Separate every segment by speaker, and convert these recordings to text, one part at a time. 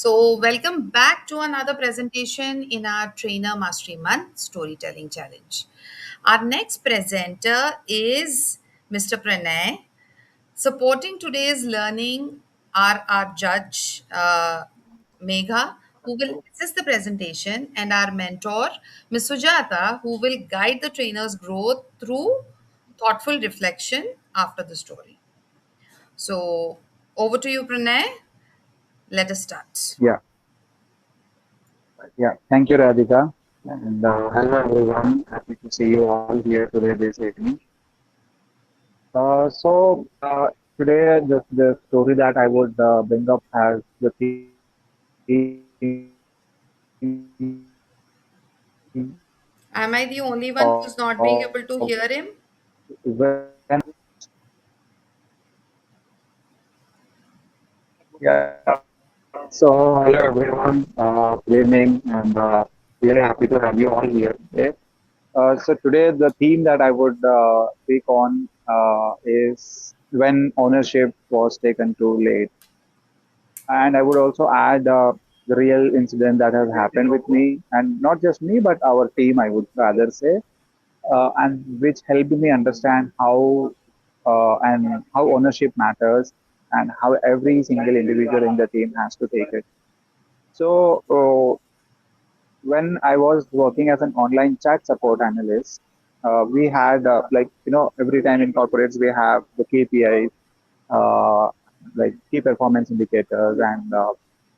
Speaker 1: Welcome back to another presentation in our Trainer Mastery Month Storytelling Challenge. Our next presenter is Mr. Pranay. Supporting today's learning are our judge, Megha, who will assist the presentation, and our mentor, Ms. Sujata, who will guide the trainer's growth through thoughtful reflection after the story. So, over to you, Pranay. Let us start.
Speaker 2: Yeah, yeah. Thank you, Radhika. And hello, everyone. Happy to see you all here today this evening. So today, the story that I would bring up as the theme
Speaker 1: Am I the only one
Speaker 2: of
Speaker 1: who's not being able to hear him?
Speaker 2: when yeah. So hello, everyone. Good evening, and really happy to have you all here today. So today the theme that I would speak on is when ownership was taken too late, and I would also add the real incident that has happened with me, and not just me, but our team, I would rather say, and which helped me understand and how ownership matters, and how every single individual in the team has to take it. So when I was working as an online chat support analyst, we had every time in corporates we have the KPIs, uh, like key performance indicators, and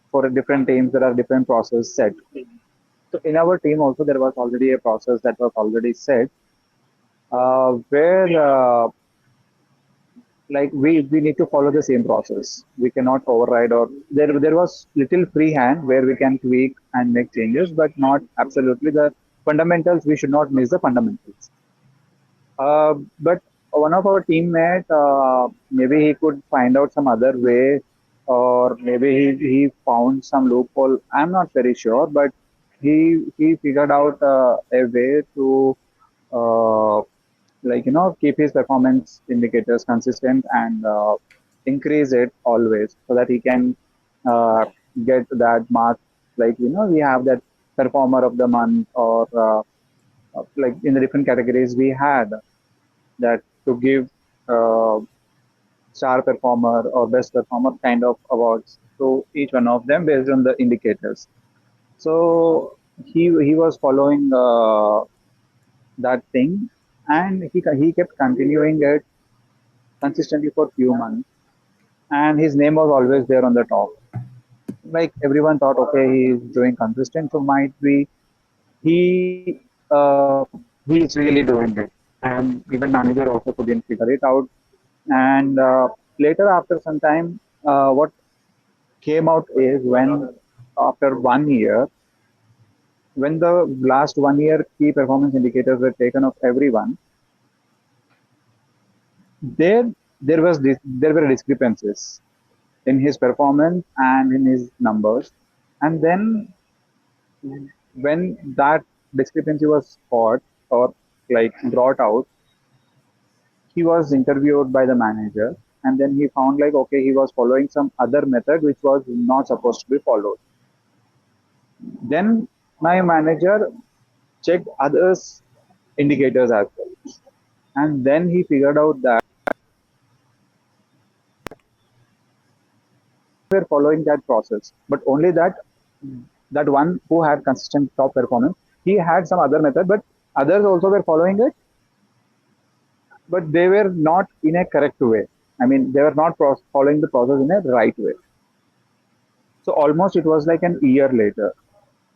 Speaker 2: for different teams there are different processes set. So in our team also there was already a process that was already set, where we need to follow the same process. We cannot override, or there was little free hand where we can tweak and make changes, but not absolutely the fundamentals. We should not miss the fundamentals. But one of our teammate, maybe he could find out some other way, or maybe he found some loophole. I'm not very sure, but he figured out a way to uh, keep his performance indicators consistent, and increase it always, so that he can uh, get that mark. We have that performer of the month, or like in the different categories we had that to give uh, star performer or best performer kind of awards to each one of them based on the indicators. So he was following that thing, and he kept continuing it consistently for few months, and his name was always there on the top. Like everyone thought, okay, he's doing consistent, so might be he is really doing it. And even manager also couldn't figure it out. And later, after some time, what came out is when after 1 year, when the last 1 year key performance indicators were taken of everyone, there there were discrepancies in his performance and in his numbers. And then when that discrepancy was caught, or like brought out, he was interviewed by the manager, and then he found like, okay, he was following some other method which was not supposed to be followed. Then my manager checked others indicators as well, and then he figured out that we were following that process, but only that one who had consistent top performance, he had some other method, but others also were following it, but they were not in a correct way. I mean, they were not following the process in a right way. So almost it was like an year later.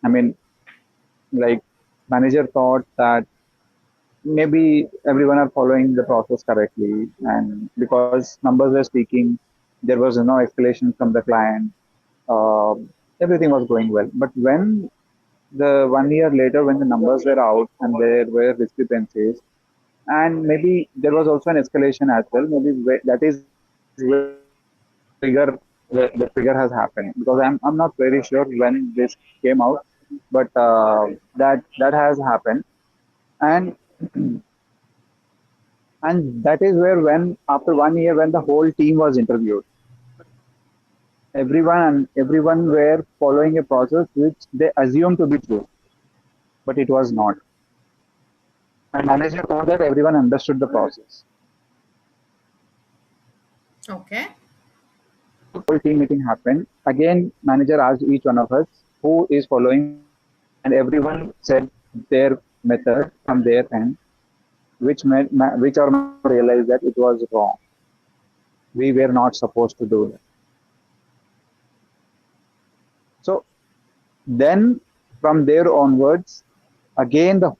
Speaker 2: I mean, like manager thought that maybe everyone are following the process correctly, and because numbers were speaking, there was no escalation from the client. Uh, Everything was going well. But when the 1 year later, when the numbers were out and there were discrepancies, and maybe there was also an escalation as well. Maybe that is where trigger the trigger has happened, because I'm not very sure when this came out, but that has happened. And and that is where, when after 1 year, when the whole team was interviewed, everyone were following a process which they assumed to be true, but it was not. And manager told that everyone understood the process.
Speaker 1: Okay.
Speaker 2: Whole team meeting happened. Again, manager asked each one of us who is following the process, and everyone said their method from their end, which our manager realized that it was wrong. We were not supposed to do that. So then, from there onwards, again the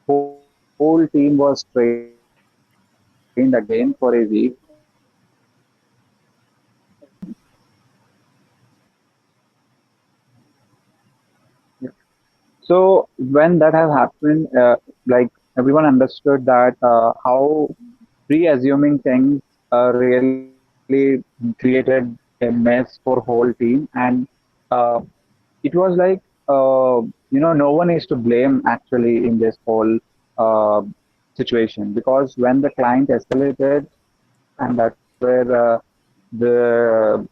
Speaker 2: whole team was trained again for a week on how yeah. So when that has happened, like everyone understood that how pre-assuming things really created a mess for whole team, and uh, it was like no one is to blame actually in this whole uh, situation, because when the client escalated, and that's where the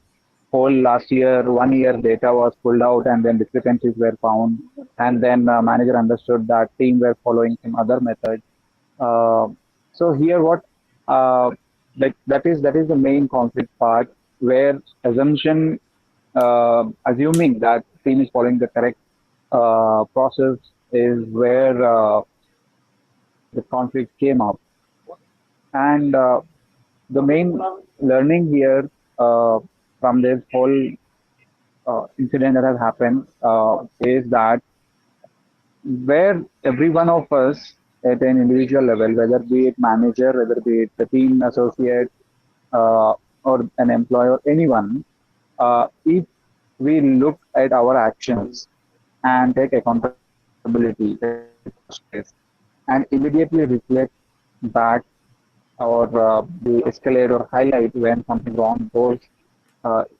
Speaker 2: whole last year, 1 year data was pulled out, and then discrepancies were found, and then manager understood that team were following some other method. Uh, so here, what uh, like that is the main conflict part, where assumption, assuming that team is following the correct process, is where the conflict came up. And the main learning here from this whole incident that has happened is that where every one of us at an individual level, whether be it manager, whether be it the team associate, uh, or an employee or anyone, if we look at our actions and take accountability, take a pause to this, and immediately reflect back, or the escalate or highlight when something wrong goes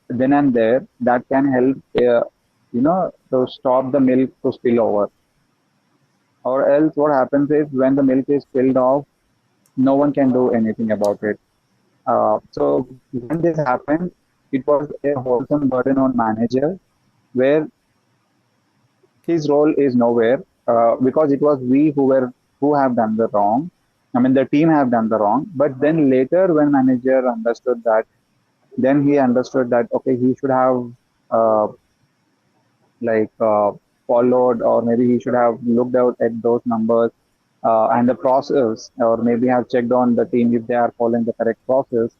Speaker 2: then and there, that can help, to stop the milk to spill over. Or else, what happens is when the milk is spilled off, no one can do anything about it. So when this happened, it was a wholesome burden on manager, where his role is nowhere, because it was we who have done the wrong. I mean, the team have done the wrong. But then later, when manager understood that, then he understood that okay, he should have uh, like followed, or maybe he should have looked out at those numbers and the process, or maybe have checked on the team if they are following the correct process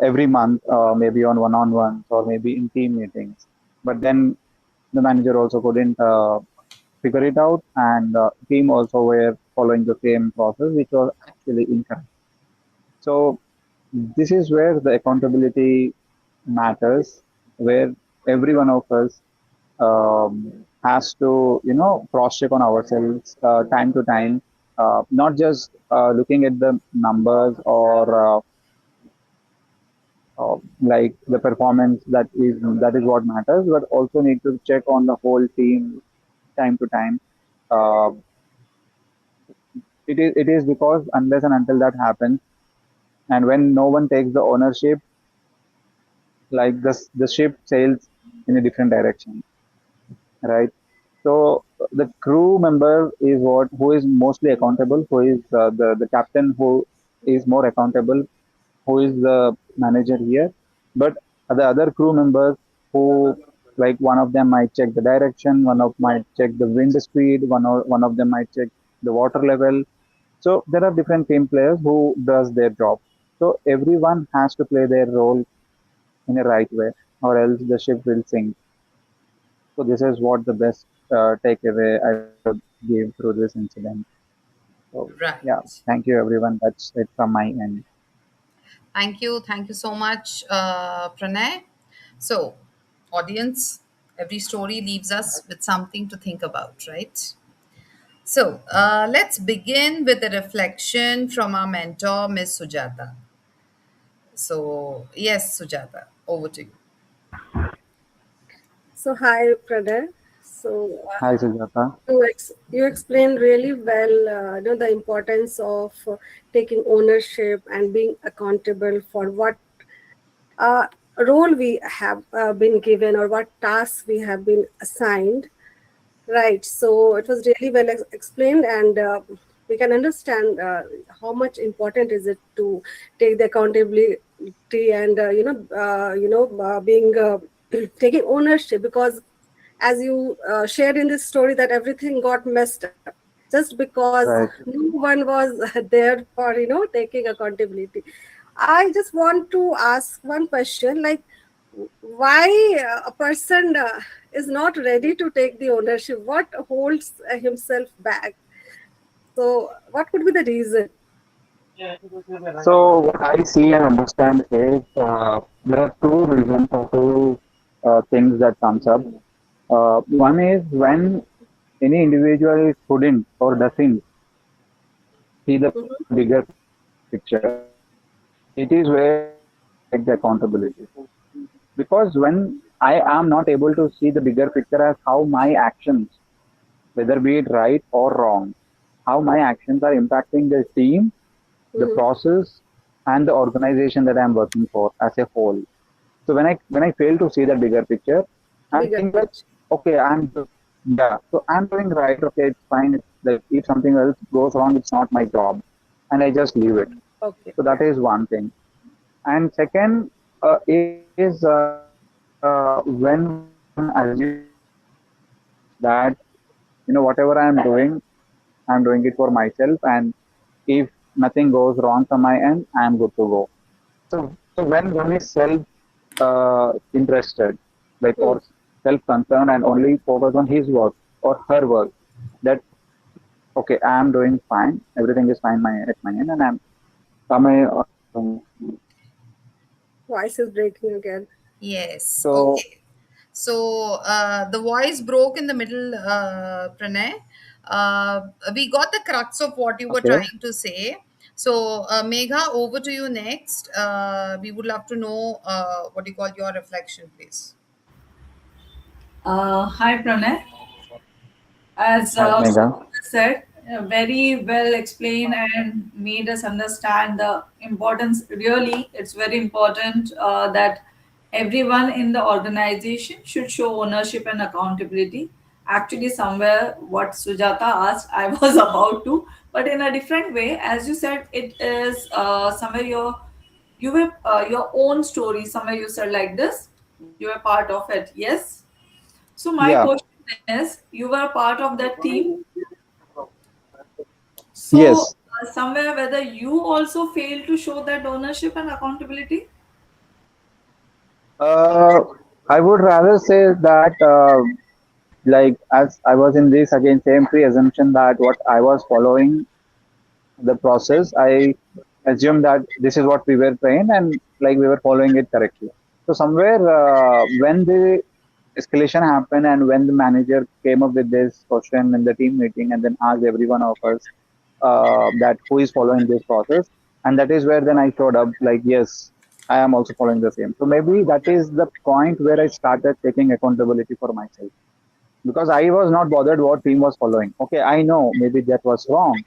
Speaker 2: every month, maybe on one-on-ones or maybe in team meetings. But then the manager also couldn't figure it out, and team also were following the same process, which was actually incorrect. So this is where the accountability matters, where every one of us has to, cross check on ourselves time to time, not just looking at the numbers, or like the performance, that is what matters, but also need to check on the whole team time to time. Uh, it is because unless and until that happens, and when no one takes the ownership, like the ship sails in a different direction, right? So the crew member is what who is mostly accountable, who is the captain, who is more accountable, who is the manager here. But the other crew members, who, like, one of them might check the direction, one of might check the wind speed, one of them might check the water level. So there are different team players who does their job. So everyone has to play their role in a right way, or else the ship will sink. So this is what the best takeaway I would give through this incident. So yeah,
Speaker 1: Right.
Speaker 2: thank you everyone. That's it from my end.
Speaker 1: Thank you. Thank you so much, Pranay. So, audience, every story leaves us with something to think about, right? So, let's begin with a reflection from our mentor, Miss Sujata. So, yes, Sujata, over to you.
Speaker 3: So, hi, Pranay. So,
Speaker 2: Hi Sujata.
Speaker 3: you explained really well, the importance of taking ownership and being accountable for what role we have been given or what tasks we have been assigned. Right. So it was really well explained, and we can understand how much important is it to take the accountability and being taking ownership, because as you shared in this story that everything got messed up just because
Speaker 2: Right.
Speaker 3: no one was there for taking accountability. I just want to ask one question, like why a person is not ready to take the ownership, what holds himself back, so what could be the reason?
Speaker 2: So what I see and understand is there are two reasons or two things that comes up. One is when any individual couldn't or doesn't see the
Speaker 3: Mhm.
Speaker 2: bigger picture, it is where we have to take the accountability. Because when I am not able to see the bigger picture as how my actions, whether be it right or wrong, how my actions are impacting the team, the
Speaker 3: Mhm.
Speaker 2: process, and the organization that I'm working for as a whole. So when I fail to see the bigger picture, I'm
Speaker 3: Bigger
Speaker 2: thinking like,
Speaker 3: picture.
Speaker 2: okay, yeah, so I'm doing right. Okay, it's fine. It's like if something else goes wrong, it's not my job, and I just leave it.
Speaker 3: Okay.
Speaker 2: So that is one thing. And second is when one assumes that whatever I'm doing it for myself, and if nothing goes wrong from my end, I'm good to go. So when one is self interested, like
Speaker 3: Hmm.
Speaker 2: or self concerned, and only focus on his work or her work, that okay, I'm doing fine, everything is fine at my end, and I'm
Speaker 3: Voice is breaking again.
Speaker 1: Yes.
Speaker 2: so
Speaker 1: Okay. So the voice broke in the middle, Pranay. We got the crux of what you were
Speaker 2: okay.
Speaker 1: trying to say. So, Megha, over to you next. We would love to know what you call your reflection, please.
Speaker 4: Hi, Pranay. As
Speaker 2: Hi, Megha.
Speaker 4: said, very well explained and made us understand the importance. Really, it's very important that everyone in the organization should show ownership and accountability. Actually, somewhere what Sujata asked, I was about to, but in a different way. As you said, it is somewhere you were your own story. Somewhere you said like this, you were part of it. Yes. So my
Speaker 2: Yeah.
Speaker 4: question is, you were part of that team. So
Speaker 2: Yes.
Speaker 4: somewhere whether you also fail to show that ownership and accountability.
Speaker 2: Uh, I would rather say that, like, as I was in this again, same pre-assumption that what I was following the process, I assumed that this is what we were trained and like we were following it correctly. So somewhere when the escalation happened and when the manager came up with this question in the team meeting and then asked every one of us that who is following this process, and that is where then I showed up like yes, I am also following the same. So maybe that is the point where I started taking accountability for myself because I was not bothered what team was following. Okay, I know maybe that was wrong.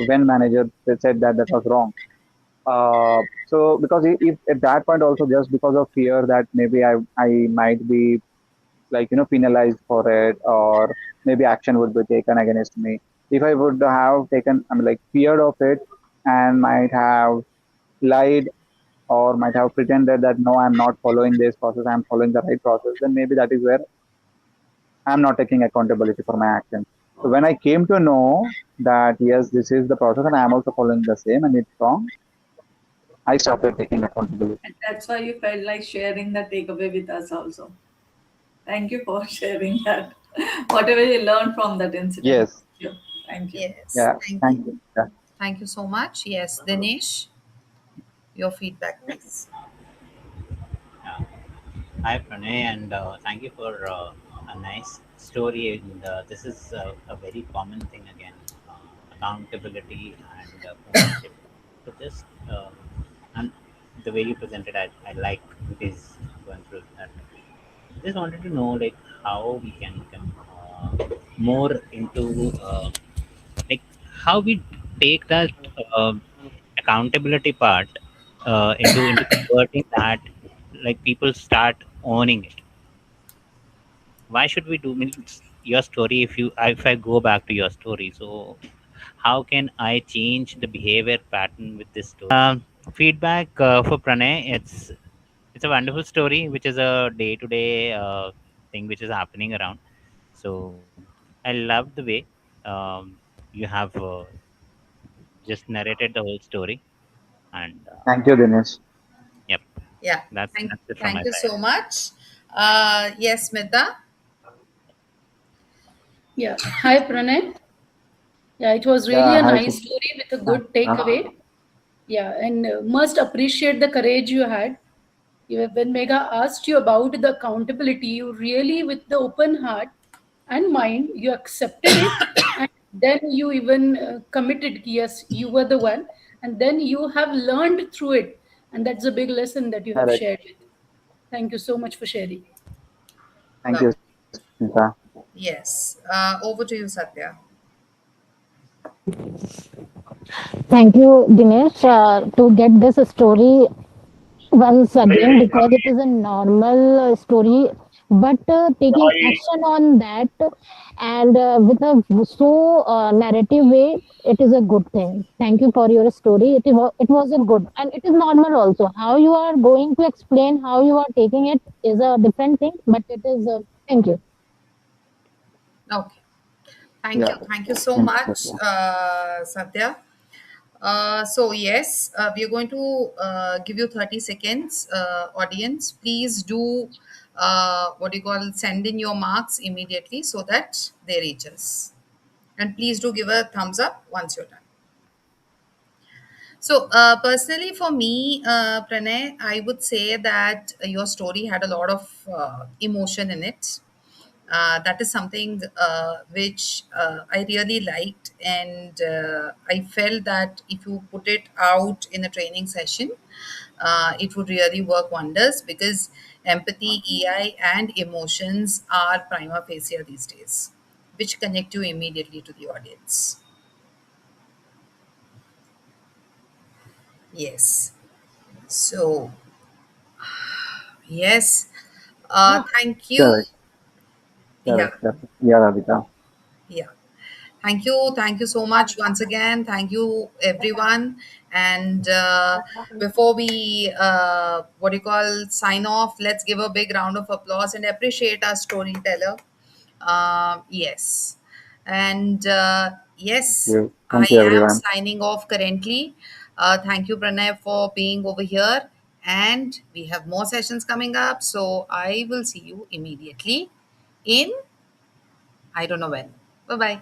Speaker 2: When manager said that that was wrong. So because if at that point also just because of fear that maybe I might be like penalized for it or maybe action would be taken against me. If I would have taken I'm like feared of it and might have lied or might have pretended that no, I'm not following this process, I'm following the right process, then maybe that is where I'm not taking accountability for my actions. So when I came to know that yes, this is the process and I'm also following the same and it's wrong, I started taking accountability.
Speaker 4: And that's why you felt like sharing the takeaway with us also. Thank you for sharing that. Whatever you learned from that incident.
Speaker 2: Yes.
Speaker 4: Yeah. Thank you.
Speaker 1: Yes.
Speaker 2: Yeah.
Speaker 1: Thank
Speaker 2: Thank
Speaker 1: you.
Speaker 2: you. Yeah.
Speaker 1: Thank you so much. Yes. Dinesh, your feedback, please.
Speaker 5: Yeah. Hi, Pranay, and thank you for a nice story. And this is a very common thing again, accountability and ownership. So just and the way you presented, I like this going through that. Just wanted to know like how we can become more into like how we take that uh, accountability part into converting that like people start owning it. Why should we do means your story? If I go back to your story, so how can I change the behavior pattern with this story? Feedback for Pranay. It's a wonderful story, which is a day to day thing which is happening around. So I love the way you have just narrated the whole story, and
Speaker 2: Thank you, Dinesh.
Speaker 5: yep,
Speaker 1: Yeah.
Speaker 5: that's it from
Speaker 1: Thank
Speaker 5: my
Speaker 1: you
Speaker 5: side.
Speaker 1: so much. Yes, Smita.
Speaker 6: Yeah. Hi, Pranay. Yeah, it was really
Speaker 2: Yeah,
Speaker 6: a
Speaker 2: hi,
Speaker 6: nice story with a good
Speaker 2: Uh,
Speaker 6: takeaway. Yeah, and must appreciate the courage you had. When Mega asked you about the accountability, you really, with the open heart and mind, you accepted it, and then you even committed. Yes, you were the one, and then you have learned through it, and that's a big lesson that you have
Speaker 2: correct.
Speaker 6: shared with. Thank you so much for sharing.
Speaker 2: Thank you,
Speaker 1: Lovely.
Speaker 2: Smita.
Speaker 1: Yes. Over to you, Satya.
Speaker 7: Thank you, Dinesh, to get this story once again because it is a normal story, but taking action on that and with a so narrative way, it is a good thing. Thank you for your story. It was a good and it is normal also. How you are going to explain how you are taking it is a different thing, but it is. Thank you.
Speaker 1: Okay. Thank
Speaker 2: Yeah,
Speaker 1: you. Thank you so
Speaker 2: thanks.
Speaker 1: much, Satya. So yes, we are going to give you 30 seconds, audience. Please do what you call send in your marks immediately so that they reach us. And please do give a thumbs up once you're done. So personally, for me, Pranay, I would say that your story had a lot of emotion in it. That is something which I really liked, and I felt that if you put it out in a training session, it would really work wonders because empathy, EI, and emotions are prima facie these days, which connect you immediately to the audience. Yes. So, yes. Thank you.
Speaker 2: Correct,
Speaker 1: Yeah.
Speaker 2: correct, correct. Yeah, Radhika.
Speaker 1: Yeah. Thank you. Thank you so much once again. Thank you, everyone. And before we, what do you call, sign off, let's give a big round of applause and appreciate our storyteller. Yes. And yes, I
Speaker 2: Thank you,
Speaker 1: am
Speaker 2: everyone.
Speaker 1: signing off currently. Thank you, Pranay, for being over here. And we have more sessions coming up. So I will see you immediately in I don't know when. Bye bye.